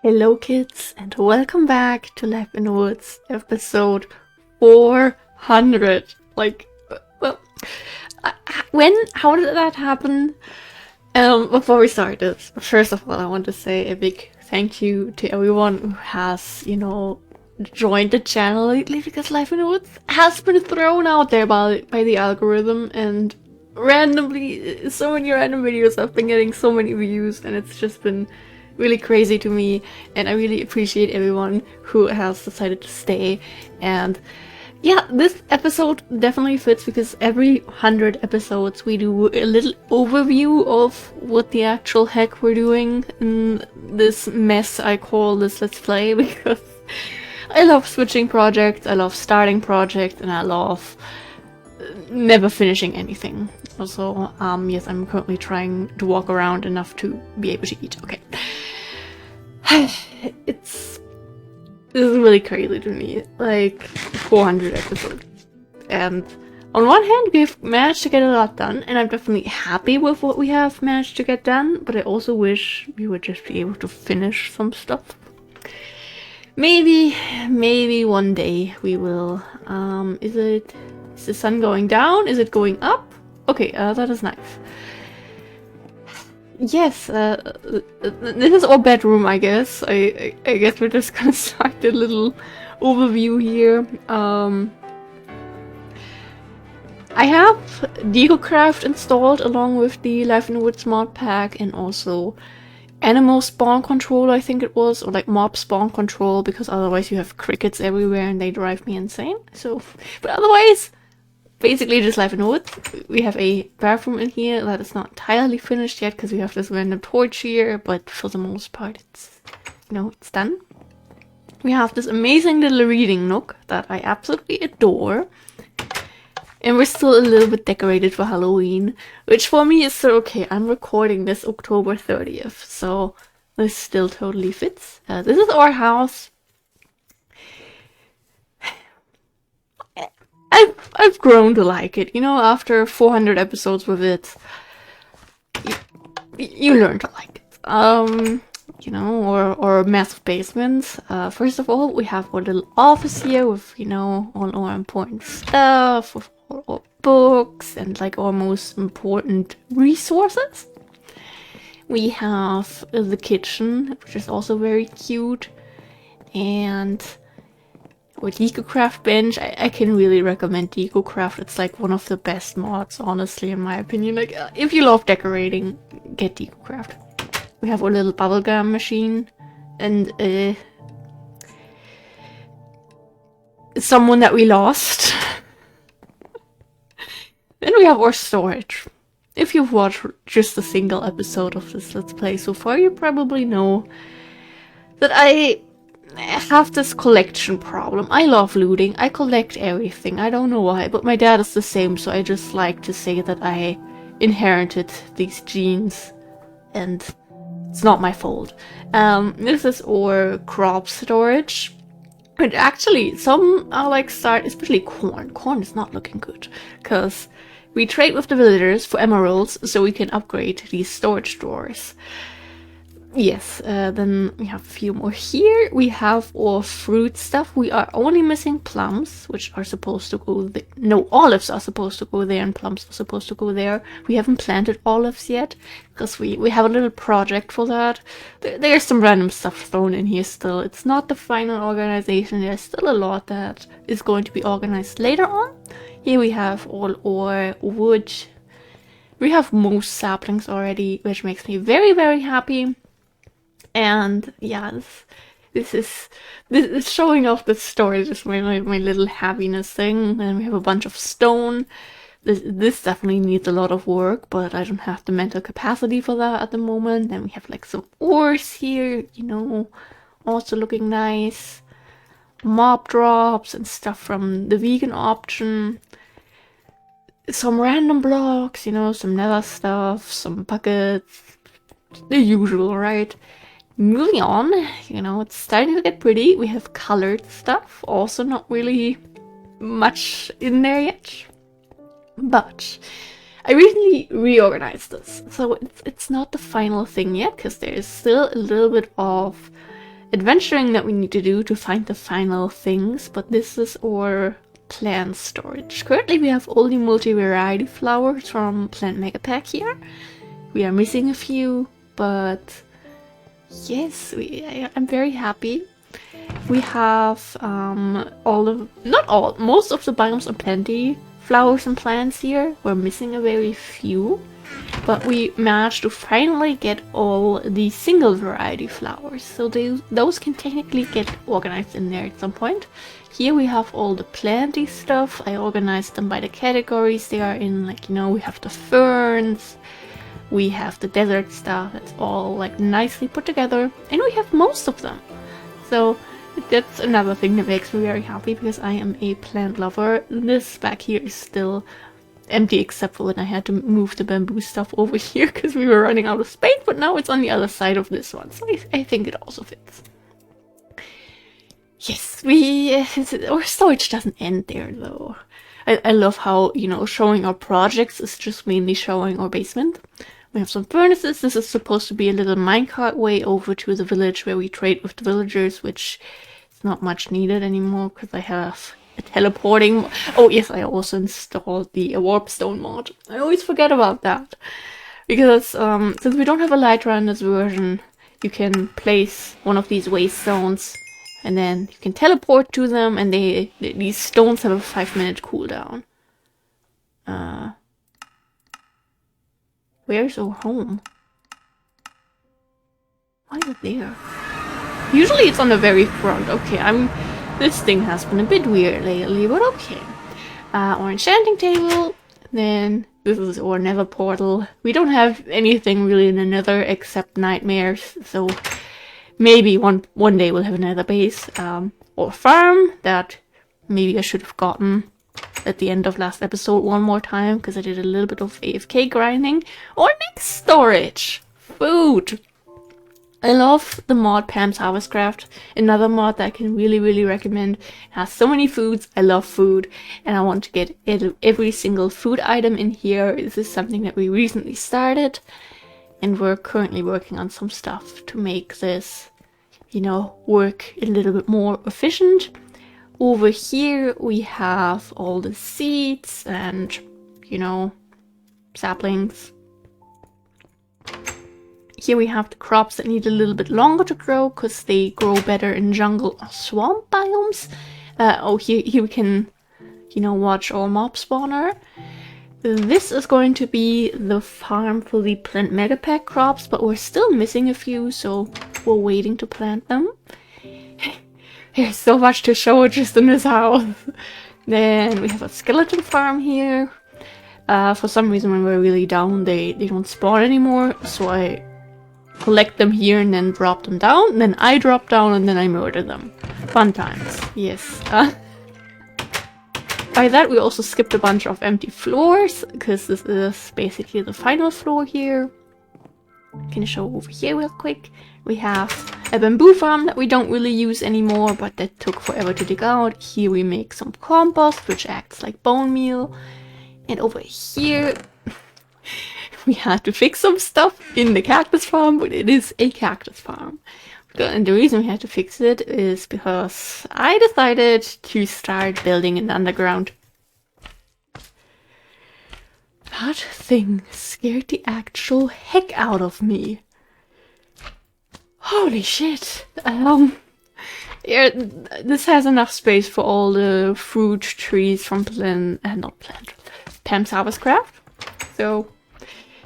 Hello kids and welcome back to Life in the Woods episode 400. Well, how did that happen? Before we start this, first of all, I want to say a big thank you to everyone who has, joined the channel lately, because Life in the Woods has been thrown out there by the algorithm, and randomly, so many random videos have been getting so many views, and it's just been really crazy to me, and I really appreciate everyone who has decided to stay. And yeah, this episode definitely fits because every 100 episodes we do a little overview of what the actual heck we're doing in this mess I call this Let's Play, because I love switching projects, I love starting projects, and I love never finishing anything. Also, yes, I'm currently trying to walk around enough to be able to eat. Okay. This is really crazy to me, like 400 episodes. And on one hand, we've managed to get a lot done, and I'm definitely happy with what we have managed to get done, but I also wish we would just be able to finish some stuff. Maybe one day we will. Is the sun going down? Is it going up? Okay, that is nice. Yes, this is our bedroom, I guess. I guess we're just gonna start a little overview here. I have Decocraft installed along with the Life in the Woods mod pack, and also animal spawn control, I think it was, or like mob spawn control, because otherwise you have crickets everywhere and they drive me insane. So, but otherwise, basically just Life in the Woods. We have a bathroom in here that is not entirely finished yet because we have this random torch here, but for the most part it's, it's done. We have this amazing little reading nook that I absolutely adore. And we're still a little bit decorated for Halloween, which for me is still okay. I'm recording this October 30th, so this still totally fits. This is our house. I've grown to like it, after 400 episodes with it, you learn to like it. Or massive basements. First of all, we have our little office here with, all our important stuff, with all our books and like our most important resources. We have the kitchen, which is also very cute, and or Decocraft bench. I can really recommend Decocraft. It's like one of the best mods, honestly, in my opinion. Like, if you love decorating, get Decocraft. We have our little bubblegum machine, and someone that we lost. Then we have our storage. If you've watched just a single episode of this Let's Play so far, you probably know that I have this collection problem. I love looting. I collect everything. I don't know why, but my dad is the same, so I just like to say that I inherited these genes, and it's not my fault. This is our crop storage. And actually, some are like especially corn. Corn is not looking good, because we trade with the villagers for emeralds so we can upgrade these storage drawers. Yes, then we have a few more here. We have our fruit stuff. We are only missing plums, which are supposed to go there. No, olives are supposed to go there and plums are supposed to go there. We haven't planted olives yet because we have a little project for that. There's some random stuff thrown in here still. It's not the final organization. There's still a lot that is going to be organized later on. Here we have all our wood. We have most saplings already, which makes me very, very happy. And yeah, this is showing off the storage, is my little happiness thing. And we have a bunch of stone. This definitely needs a lot of work, but I don't have the mental capacity for that at the moment. Then we have like some ores here, also looking nice. Mob drops and stuff from the vegan option. Some random blocks, some nether stuff, some buckets. The usual, right? Moving on, it's starting to get pretty. We have colored stuff, also not really much in there yet. But I recently reorganized this, so it's not the final thing yet, because there is still a little bit of adventuring that we need to do to find the final things, but this is our plant storage. Currently we have all the multi-variety flowers from Plant Mega Pack here. We are missing a few, but yes, I'm very happy. We have most of the biomes are plenty flowers and plants here. We're missing a very few, but we managed to finally get all the single variety flowers, so those can technically get organized in there at some point. Here we have all the planty stuff. I organized them by the categories they are in, like, you know, we have the ferns, we have the desert stuff. It's all like nicely put together, and we have most of them. So that's another thing that makes me very happy, because I am a plant lover. This back here is still empty except for when I had to move the bamboo stuff over here because we were running out of space, but now it's on the other side of this one, so I think it also fits. Yes, our storage doesn't end there though. I love how, you know, showing our projects is just mainly showing our basement. We have some furnaces. This is supposed to be a little minecart way over to the village where we trade with the villagers, which is not much needed anymore because I have a teleporting... Oh yes, I also installed the warpstone mod. I always forget about that. Because since we don't have a Elytra in this version, you can place one of these waystones and then you can teleport to them, and these stones have a 5-minute cooldown. Where's our home? Why is it there? Usually it's on the very front. Okay, this thing has been a bit weird lately, but okay. Our enchanting table. Then this is our nether portal. We don't have anything really in the nether except nightmares, so maybe one day we'll have another base. Or farm that maybe I should have gotten at the end of last episode one more time, because I did a little bit of AFK grinding. Or next storage! Food! I love the mod Pam's Harvest Craft. Another mod that I can really recommend. It has so many foods. I love food, and I want to get every single food item in here. This is something that we recently started, and we're currently working on some stuff to make this, you know, work a little bit more efficient. Over here we have all the seeds and, you know, saplings. Here we have the crops that need a little bit longer to grow because they grow better in jungle or swamp biomes. Here we can, you know, watch our mob spawner. This is going to be the farm for the Plant Mega Pack crops, but we're still missing a few, so we're waiting to plant them. There's so much to show just in this house. Then we have a skeleton farm here. For some reason when we're really down, they don't spawn anymore, so I collect them here and then drop them down, and then I drop down and then I murder them. Fun times, yes. By that we also skipped a bunch of empty floors, because this is basically the final floor here. I can show over here real quick. We have a bamboo farm that we don't really use anymore, but that took forever to dig out. Here we make some compost, which acts like bone meal. And over here, we had to fix some stuff in the cactus farm, but it is a cactus farm. And the reason we had to fix it is because I decided to start building an underground. That thing scared the actual heck out of me. Holy shit. Yeah, this has enough space for all the fruit trees from Pam's Harvest Craft. So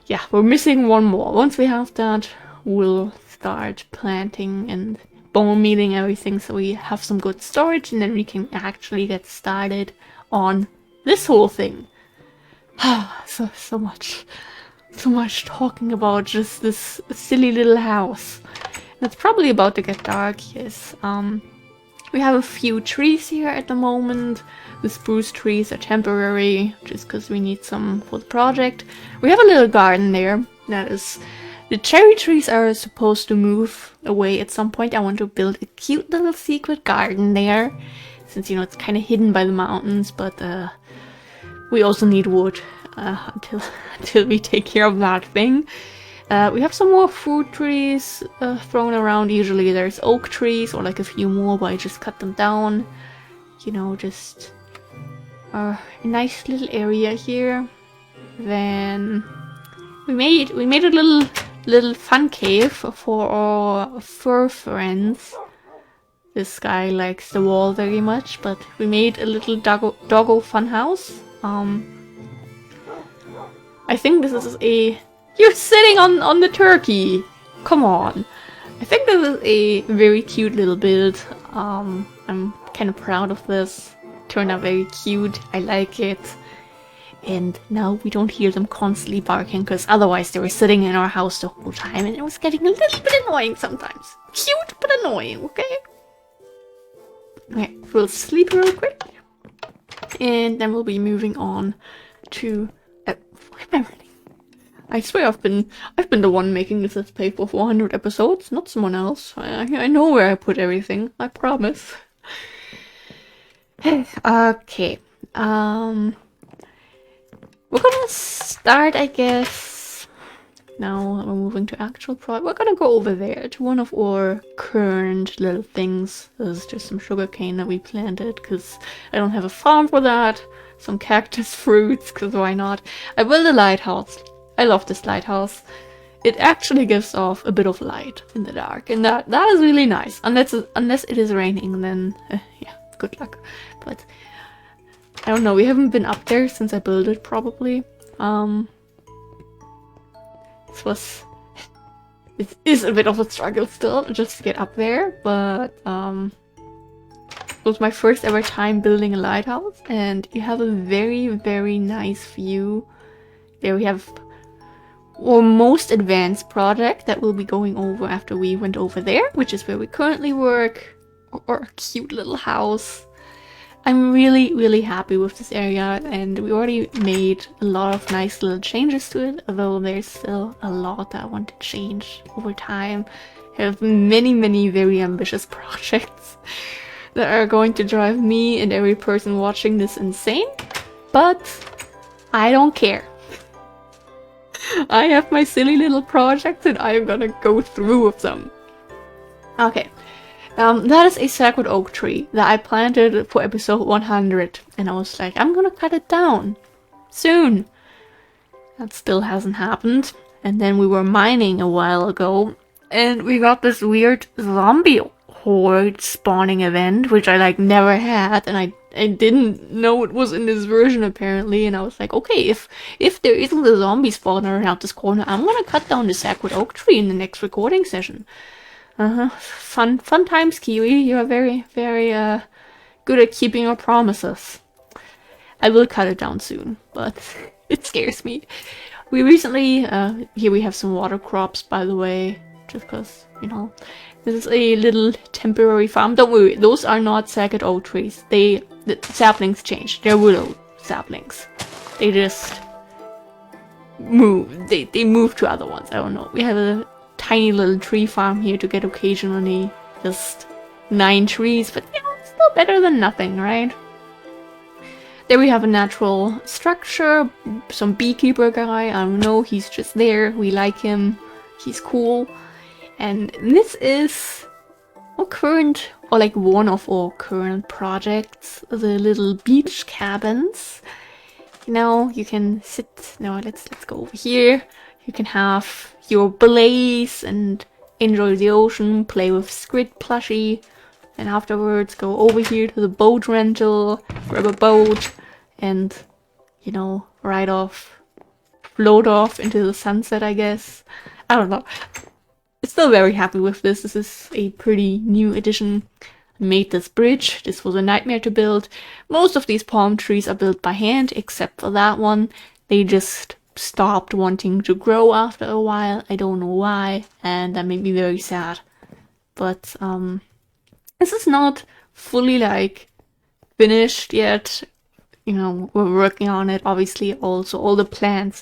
yeah, we're missing one more. Once we have that, we'll start planting and bone mealing everything so we have some good storage, and then we can actually get started on this whole thing. so much talking about just this silly little house. It's probably about to get dark, yes. We have a few trees here at the moment. The spruce trees are temporary, just because we need some for the project. We have a little garden there. That is... The cherry trees are supposed to move away at some point. I want to build a cute little secret garden there, since, you know, it's kind of hidden by the mountains, but we also need wood until we take care of that thing. We have some more fruit trees thrown around. Usually there's oak trees or like a few more, but I just cut them down. You know, just a nice little area here. Then we made a little fun cave for our fur friends. This guy likes the wall very much, but we made a little doggo fun house. I think this is a... You're sitting on the turkey! Come on! I think this is a very cute little build. I'm kind of proud of this. Turned out very cute. I like it. And now we don't hear them constantly barking, because otherwise they were sitting in our house the whole time and it was getting a little bit annoying sometimes. Cute, but annoying, okay? Okay, we'll sleep real quick. And then we'll be moving on to... why am I running? I swear I've been the one making this let's play for 400 episodes, not someone else. I know where I put everything, I promise. Okay, we're gonna start, I guess. Now we're moving to actual product. We're gonna go over there to one of our current little things. There's just some sugarcane that we planted because I don't have a farm for that. Some cactus fruits, because why not? I built a lighthouse. I love this lighthouse. It actually gives off a bit of light in the dark, and that is really nice. Unless it is raining, then yeah, good luck. But I don't know. We haven't been up there since I built it, probably. It is a bit of a struggle still just to get up there, but it was my first ever time building a lighthouse, and you have a very, very nice view. There we have our most advanced project that we'll be going over after we went over there, which is where we currently work. Our cute little house. I'm really, really happy with this area, and we already made a lot of nice little changes to it, although there's still a lot that I want to change over time. I have many, many very ambitious projects that are going to drive me and every person watching this insane, but I don't care. I have my silly little projects and I am gonna go through with them. Okay. That is a sacred oak tree that I planted for episode 100, and I was like, I'm gonna cut it down soon. That still hasn't happened. And then we were mining a while ago, and we got this weird zombie horde spawning event, which I like never had, and I didn't know it was in this version apparently, and I was like, okay, if there isn't a zombie spawner around this corner, I'm gonna cut down the sacred oak tree in the next recording session. Fun times, Kiwi. You are very, very good at keeping your promises. I will cut it down soon, but it scares me. We recently, here we have some water crops, by the way, just because, you know, this is a little temporary farm. Don't worry, those are not sacred oak trees. The saplings changed. They're willow saplings. They just move. They move to other ones. I don't know. We have a tiny little tree farm here to get occasionally just 9 trees, but you know, it's still better than nothing, right? There we have a natural structure, some beekeeper guy, I don't know, he's just there, we like him, he's cool. And this is our current, or like one of our current projects, the little beach cabins. You know, you can sit, no, let's go over here. You can have your blaze and enjoy the ocean, play with Squid plushie, and afterwards go over here to the boat rental, grab a boat, and, you know, ride off, float off into the sunset, I guess. I don't know. I'm still very happy with this. This is a pretty new addition. I made this bridge. This was a nightmare to build. Most of these palm trees are built by hand, except for that one. They just stopped wanting to grow after a while. I don't know why, and that made me very sad. But this is not fully like finished yet. You know, we're working on it, obviously. Also all the plants.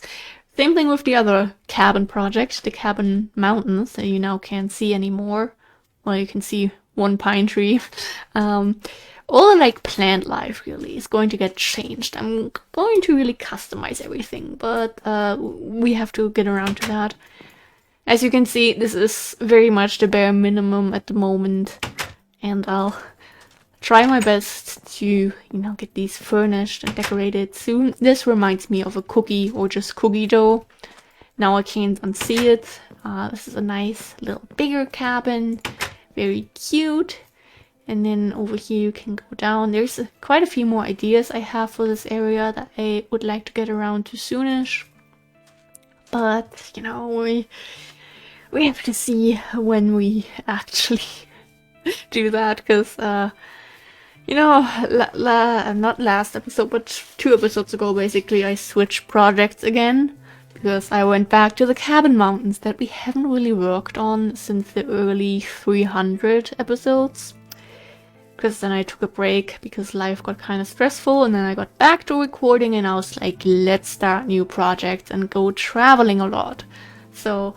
Same thing with the other cabin project, the cabin mountains that you now can't see anymore. Well, you can see one pine tree. All like plant life really is going to get changed. I'm going to really customize everything, but we have to get around to that. As you can see, this is very much the bare minimum at the moment, and I'll try my best to, you know, get these furnished and decorated soon. This reminds me of a cookie or just cookie dough. Now I can't unsee it. This is a nice little bigger cabin, very cute. And then over here you can go down. There's quite a few more ideas I have for this area that I would like to get around to soonish. But, you know, we have to see when we actually do that, because, you know, not last episode, but 2 episodes ago, basically, I switched projects again, because I went back to the cabin mountains that we haven't really worked on since the early 300 episodes. Because then I took a break because life got kind of stressful, and then I got back to recording and I was like, let's start new projects and go traveling a lot. So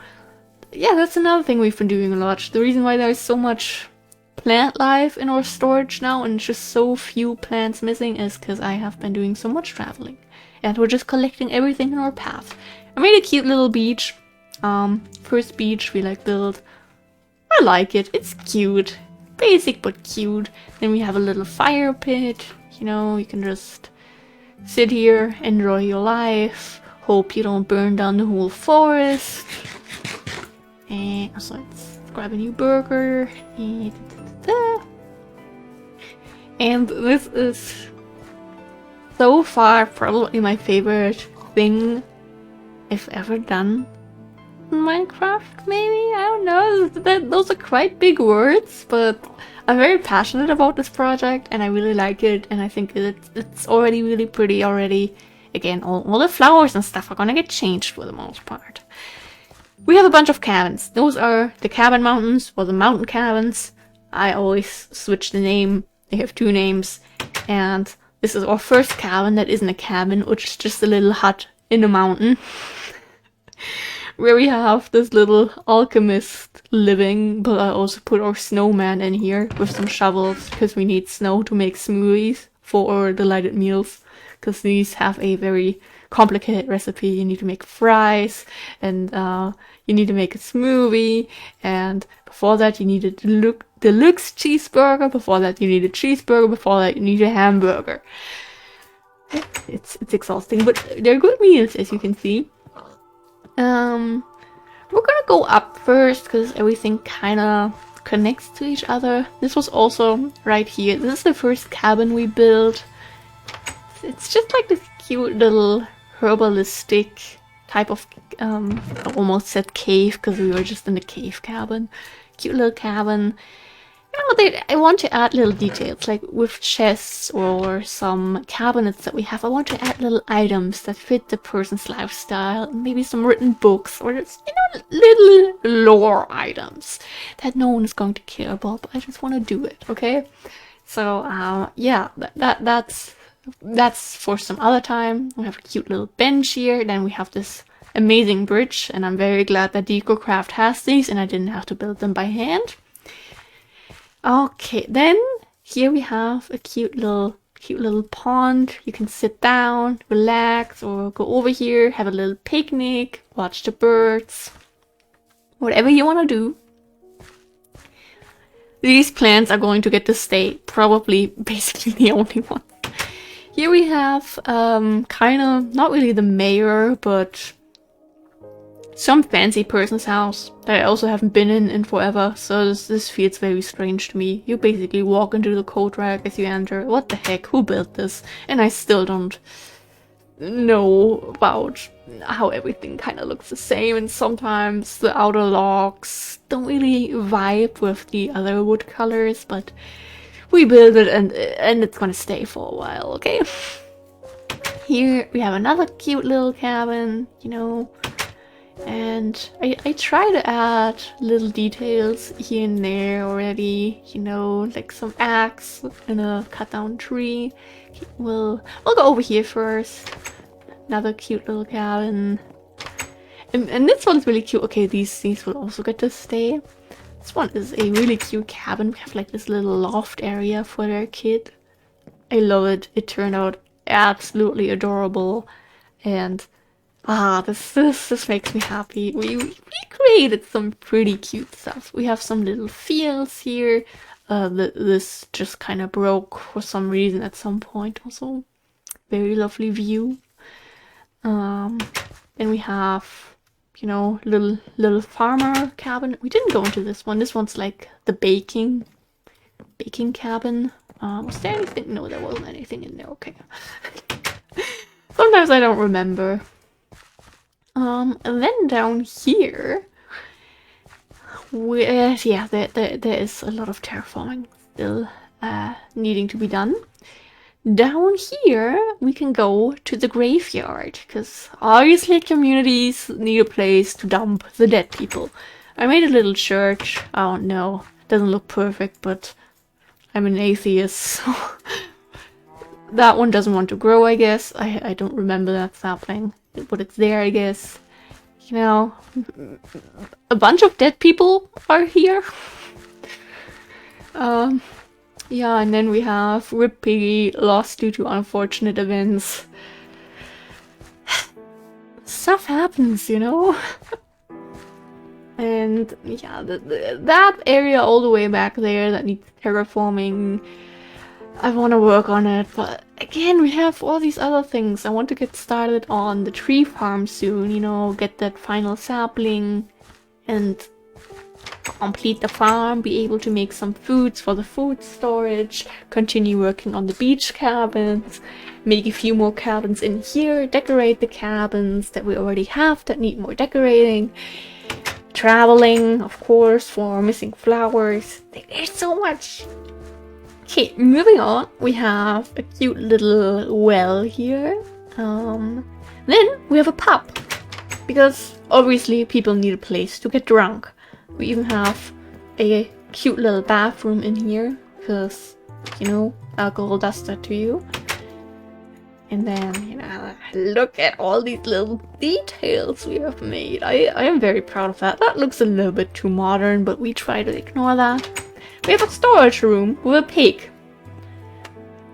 yeah, that's another thing we've been doing a lot. The reason why there's so much plant life in our storage now and just so few plants missing is because I have been doing so much traveling. And we're just collecting everything in our path. I made a cute little beach. First beach we built. I like it, it's cute. Basic but cute. Then we have a little fire pit, you know, you can just sit here, enjoy your life, hope you don't burn down the whole forest. And so let's grab a new burger. And this is so far probably my favorite thing I've ever done. Minecraft, maybe? I don't know. Those are quite big words, but I'm very passionate about this project and I really like it, and I think it's already really pretty already. Again, all the flowers and stuff are gonna get changed for the most part. We have a bunch of cabins. Those are the cabin mountains, or the mountain cabins. I always switch the name. They have 2 names, and this is our first cabin that isn't a cabin, which is just a little hut in a mountain. Where we have this little alchemist living, but I also put our snowman in here with some shovels because we need snow to make smoothies for our delighted meals, because these have a very complicated recipe. You need to make fries, and you need to make a smoothie, and before that you need a deluxe cheeseburger, before that you need a cheeseburger, before that you need a hamburger. It's exhausting, but they're good meals, as you can see. We're gonna go up first because everything kind of connects to each other. This was also right here. This is the first cabin we built. It's just like this cute little herbalistic type of, I almost said cave because we were just in the cave cabin. Cute little cabin. You know, I want to add little details, like with chests or some cabinets that we have. I want to add little items that fit the person's lifestyle, maybe some written books, or just, you know, little lore items that no one is going to care about, but I just want to do it, okay? So, yeah, that's for some other time. We have a cute little bench here, then we have this amazing bridge, and I'm very glad that Decocraft has these, and I didn't have to build them by hand. Okay, then here we have a cute little pond. You can sit down, relax, or go over here, have a little picnic, watch the birds, whatever you want to do. These plants are going to get to stay, probably basically the only one. Here we have kind of not really the mayor, but some fancy person's house that I also haven't been in forever, so this feels very strange to me. You basically walk into the coat rack as you enter. What the heck, who built this? And I still don't know about how everything kind of looks the same, and sometimes the outer logs don't really vibe with the other wood colors, but we built it and it's gonna stay for a while, okay? Here we have another cute little cabin, you know. And I try to add little details here and there already, you know, like some axe and a cut down tree. We'll go over here first. Another cute little cabin. And this one's really cute. Okay, these will also get to stay. This one is a really cute cabin. We have like this little loft area for their kid. I love it. It turned out absolutely adorable. And This makes me happy. We created some pretty cute stuff. We have some little fields here. This just kind of broke for some reason at some point. Also, very lovely view. Then we have, you know, little farmer cabin. We didn't go into this one. This one's like the baking cabin. Was there anything? No, there wasn't anything in there. Okay. Sometimes I don't remember. And then down here, yeah, there is a lot of terraforming still needing to be done. Down here, we can go to the graveyard, because obviously communities need a place to dump the dead people. I made a little church. I don't know. It doesn't look perfect, but I'm an atheist, so that one doesn't want to grow, I guess. I don't remember that sapling, but it's there, I guess. You know, a bunch of dead people are here. Yeah, and then we have Rip Piggy, lost due to unfortunate events. Stuff happens, you know? And yeah, that area all the way back there that needs terraforming, I want to work on it, but again, we have all these other things. I want to get started on the tree farm soon, you know, get that final sapling and complete the farm, be able to make some foods for the food storage, continue working on the beach cabins, make a few more cabins in here, decorate the cabins that we already have that need more decorating, traveling, of course, for missing flowers. There's so much. Okay, moving on, we have a cute little well here. Then we have a pub, because obviously people need a place to get drunk. We even have a cute little bathroom in here, because, you know, alcohol does that to you. And then, you know, look at all these little details we have made. I am very proud of that. That looks a little bit too modern, but we try to ignore that. We have a storage room with a pig.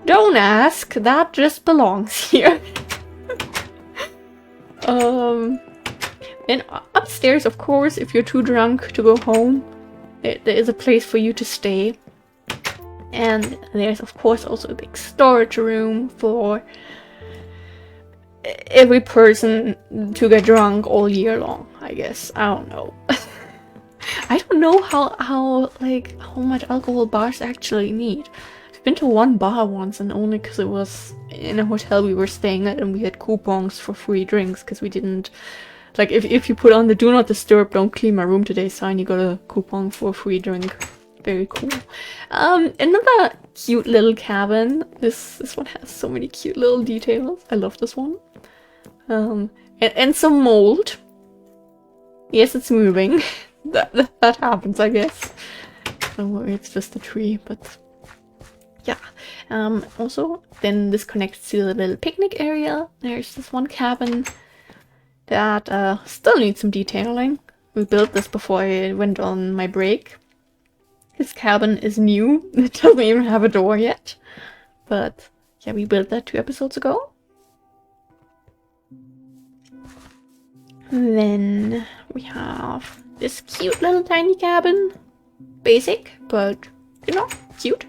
Don't ask, that just belongs here. And upstairs, of course, if you're too drunk to go home, there is a place for you to stay. And there's, of course, also a big storage room for every person to get drunk all year long, I guess. I don't know. I don't know how much alcohol bars actually need. I've been to one bar once, and only because it was in a hotel we were staying at and we had coupons for free drinks, because we didn't, like, if you put on the do not disturb, don't clean my room today sign, you got a coupon for a free drink. Very cool. Another cute little cabin. This one has so many cute little details. I love this one. And some mold. Yes, it's moving. that happens, I guess. Don't worry, it's just a tree, but yeah. Also, then this connects to the little picnic area. There's this one cabin that still needs some detailing. We built this before I went on my break. This cabin is new. It doesn't even have a door yet. But yeah, we built that 2 episodes ago. And then we have this cute little tiny cabin. Basic, but, you know, cute.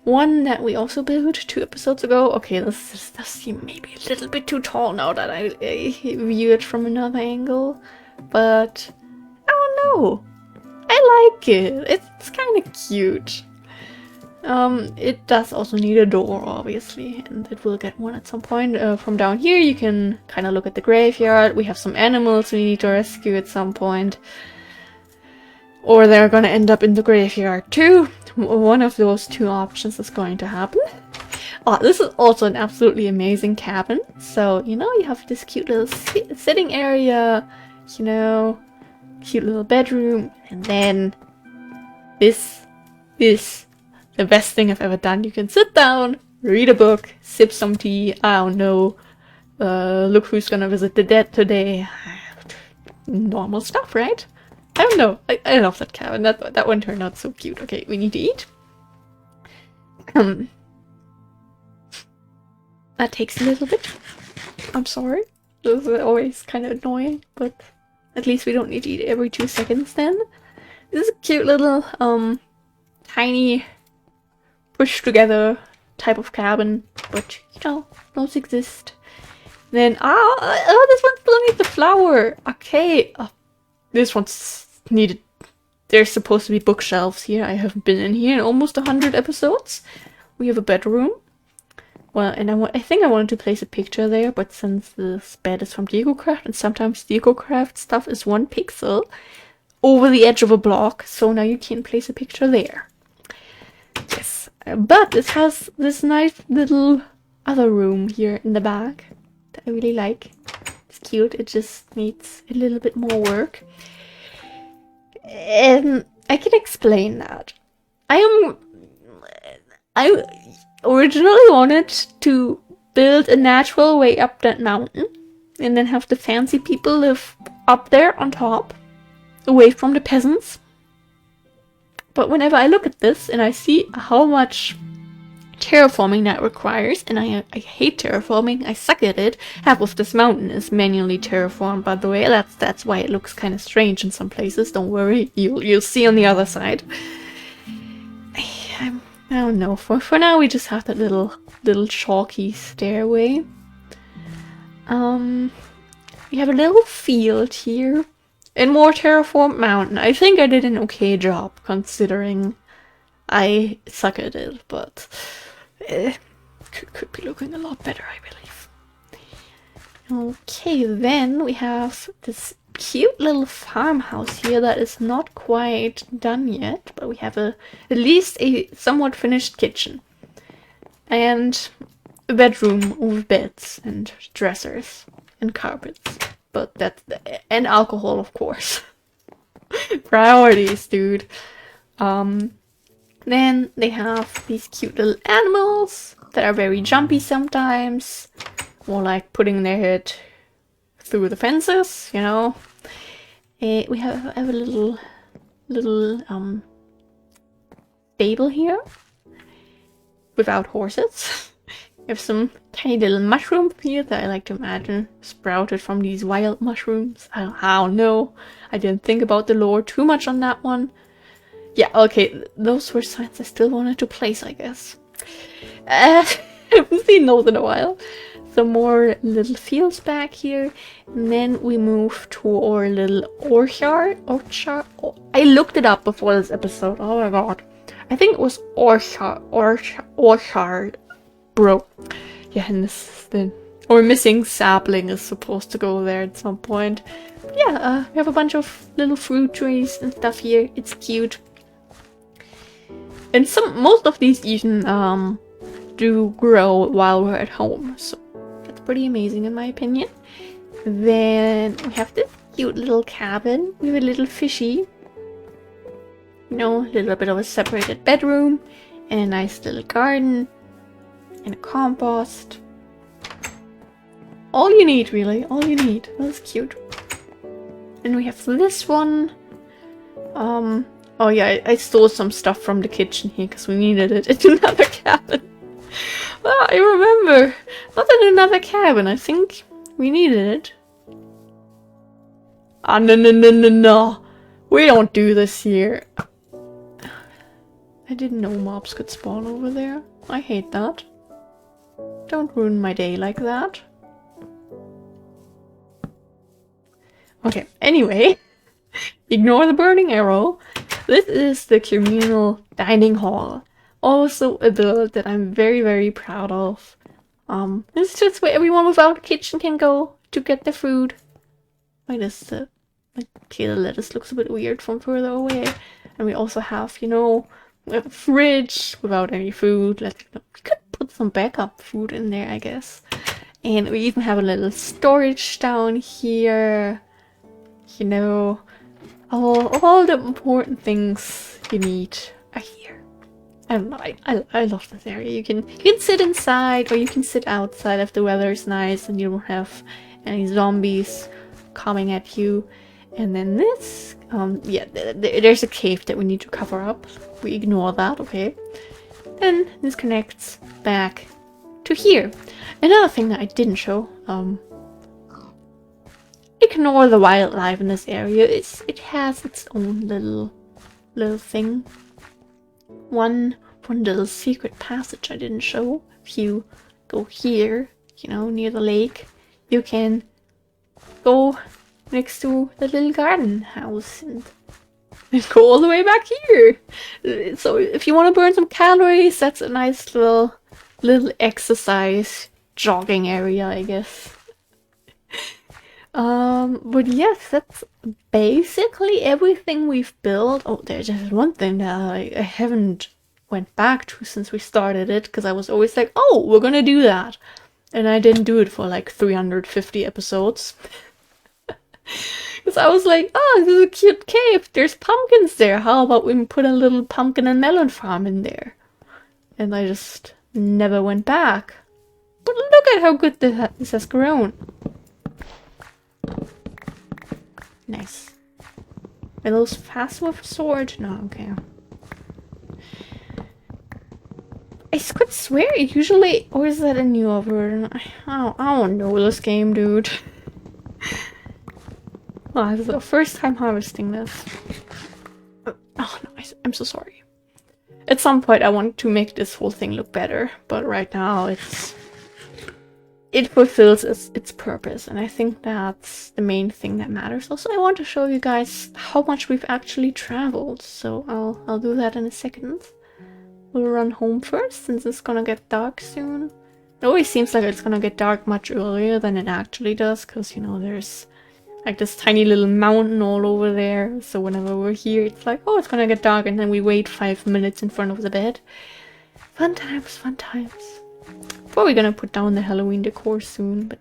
One that we also built 2 episodes ago. Okay, this does seem maybe a little bit too tall now that I view it from another angle. But I don't know. I like it. It's kind of cute. It does also need a door, obviously, and it will get one at some point. From down here, you can kind of look at the graveyard. We have some animals we need to rescue at some point. Or they're gonna end up in the graveyard too. One of those 2 options is going to happen. Oh, this is also an absolutely amazing cabin. So, you know, you have this cute little sitting area, you know, cute little bedroom, and then this, the best thing I've ever done. You can sit down, read a book, sip some tea, I don't know, look who's gonna visit the dead today. Normal stuff, right? I don't know. I love that cabin. That one turned out so cute. Okay, we need to eat. That takes a little bit. I'm sorry. Those are always kind of annoying, but at least we don't need to eat every 2 seconds then. This is a cute little, tiny, pushed-together type of cabin, but, you know, those exist. Then, oh, this one still needs the flower! Okay, this one's needed. There's supposed to be bookshelves here. I haven't been in here in almost 100 episodes. We have a bedroom. Well, and I think I wanted to place a picture there, but since this bed is from Decocraft, and sometimes Decocraft stuff is 1 pixel over the edge of a block, so now you can't place a picture there. Yes, but it has this nice little other room here in the back that I really like. It's cute, it just needs a little bit more work. I can explain that. I originally wanted to build a natural way up that mountain and then have the fancy people live up there on top, away from the peasants. But whenever I look at this and I see how much terraforming that requires, and I hate terraforming, I suck at it. Half of this mountain is manually terraformed, by the way. That's why it looks kind of strange in some places. Don't worry, you'll see on the other side. I don't know. For now, we just have that little chalky stairway. We have a little field here, and more terraformed mountain. I think I did an okay job considering I suck at it, but could be looking a lot better, I believe. Okay, then we have this cute little farmhouse here that is not quite done yet, but we have at least a somewhat finished kitchen. And a bedroom with beds and dressers and carpets. But and alcohol, of course. Priorities, dude. Then they have these cute little animals that are very jumpy sometimes. More like putting their head through the fences, you know. We have a little stable here without horses. We have some tiny little mushrooms here that I like to imagine sprouted from these wild mushrooms. I don't know. I didn't think about the lore too much on that one. Yeah, okay, those were signs I still wanted to place, I guess. I haven't seen those in a while. Some more little fields back here. And then we move to our little orchard. I looked it up before this episode. Oh my god. I think it was orchard. Bro. Yeah, and this is the... Or missing sapling is supposed to go there at some point. But yeah, we have a bunch of little fruit trees and stuff here. It's cute. And most of these even do grow while we're at home, so that's pretty amazing in my opinion. Then we have this cute little cabin with a little fishy. You know, a little bit of a separated bedroom, and a nice little garden, and a compost. All you need, really, all you need. That's cute. And we have this one. Oh yeah, I stole some stuff from the kitchen here because we needed it in another cabin. Ah, I remember. Not in another cabin, I think we needed it. Ah, no. We don't do this here. I didn't know mobs could spawn over there. I hate that. Don't ruin my day like that. Okay, anyway. Ignore the burning arrow. This is the communal dining hall. Also a build that I'm very, very proud of. It's just where everyone without a kitchen can go to get their food. Why does the lettuce looks a bit weird from further away? And we also have, you know, a fridge without any food. We could put some backup food in there, I guess. And we even have a little storage down here. You know, all the important things you need are here. I don't know, I love this area. You can sit inside or you can sit outside if the weather is nice and you don't have any zombies coming at you. And then this, yeah, there's a cave that we need to cover up. We ignore that, okay? Then this connects back to here. Another thing that I didn't show, ignore the wildlife in this area. It has its own little thing. One little secret passage I didn't show. If you go here, you know, near the lake, you can go next to the little garden house and go all the way back here. So if you want to burn some calories, that's a nice little exercise jogging area, I guess. But yes, that's basically everything we've built. Oh, there's just one thing that I haven't went back to since we started it, because I was always like, oh, we're gonna do that. And I didn't do it for like 350 episodes. Because I was like, oh, this is a cute cave. There's pumpkins there. How about we put a little pumpkin and melon farm in there? And I just never went back. But look at how good this has grown. Nice. Are those fast with a sword? No, okay. I could swear it usually, or is that a newer version? I don't know this game, dude. Oh, this is the first time harvesting this. Oh no, I'm so sorry. At some point I want to make this whole thing look better, but right now it fulfills its purpose, and I think that's the main thing that matters. Also, I want to show you guys how much we've actually traveled, so I'll do that in a second. We'll run home first, since it's gonna get dark soon. It always seems like it's gonna get dark much earlier than it actually does, because, you know, there's like this tiny little mountain all over there, so whenever we're here, it's like, oh, it's gonna get dark, and then we wait 5 minutes in front of the bed. Fun times, fun times. Probably gonna put down the Halloween decor soon, but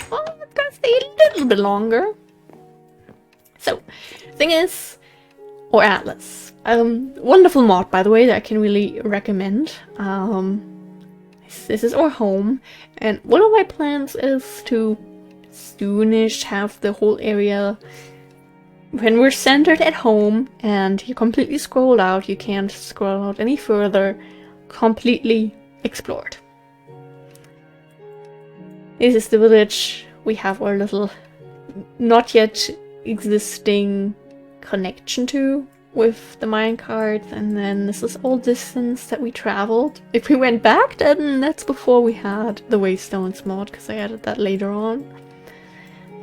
well, it's gonna stay a little bit longer. So, thing is, or Atlas. Wonderful mod, by the way, that I can really recommend. This is our home, and one of my plans is to soonish have the whole area, when we're centered at home and you completely scroll out, you can't scroll out any further, completely explored. This is the village. We have our little not yet existing connection to with the minecart, and then this is all distance that we traveled. If we went back, then that's before we had the Waystones mod, because I added that later on.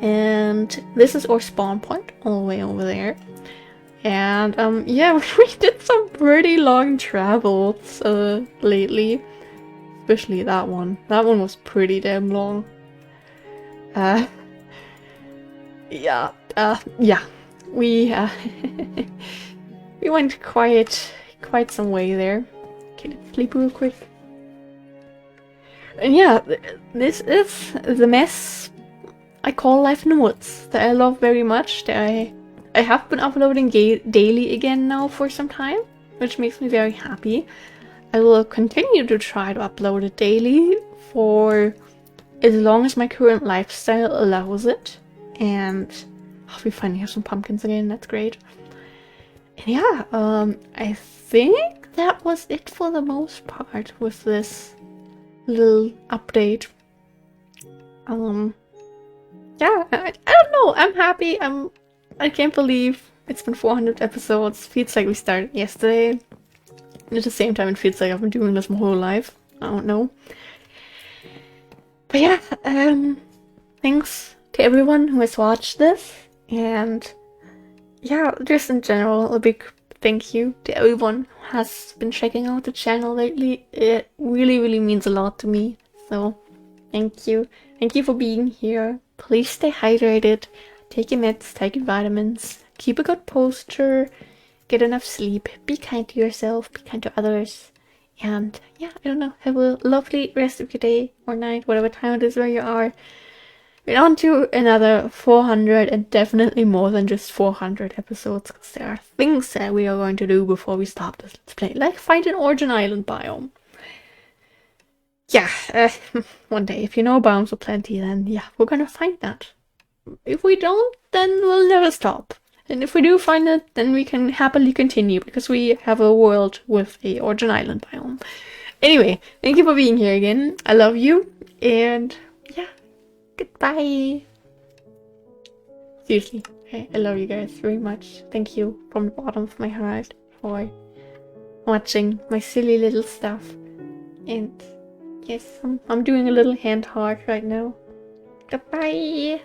And this is our spawn point, all the way over there. And yeah, we did some pretty long travels lately. Especially that one. That one was pretty damn long. Yeah. We we went quite some way there. Okay, let's sleep real quick. And yeah, this is the mess I call Life in the Woods, that I love very much. That I have been uploading daily again now for some time, which makes me very happy. I will continue to try to upload it daily for as long as my current lifestyle allows it. And oh, we finally have some pumpkins again, that's great. And yeah, I think that was it for the most part with this little update. Yeah, I don't know, I'm happy. I can't believe it's been 400 episodes. Feels like we started yesterday. And at the same time, it feels like I've been doing this my whole life. I don't know. But yeah, thanks to everyone who has watched this. And yeah, just in general, a big thank you to everyone who has been checking out the channel lately. It really, really means a lot to me. So, thank you. Thank you for being here. Please stay hydrated. Take your meds, take your vitamins. Keep a good posture. Get enough sleep. Be kind to yourself. Be kind to others. And yeah, I don't know. Have a lovely rest of your day or night, whatever time it is where you are. We're on to another 400, and definitely more than just 400 episodes, because there are things that we are going to do before we stop this Let's Play, like find an Origin Island biome. Yeah, one day, if you know biomes aplenty, then yeah, we're gonna find that. If we don't, then we'll never stop. And if we do find it, then we can happily continue, because we have a world with a Origin Island biome. Anyway, thank you for being here again. I love you, and yeah. Goodbye. Seriously, I love you guys very much. Thank you from the bottom of my heart for watching my silly little stuff. And yes, I'm doing a little hand heart right now. Goodbye!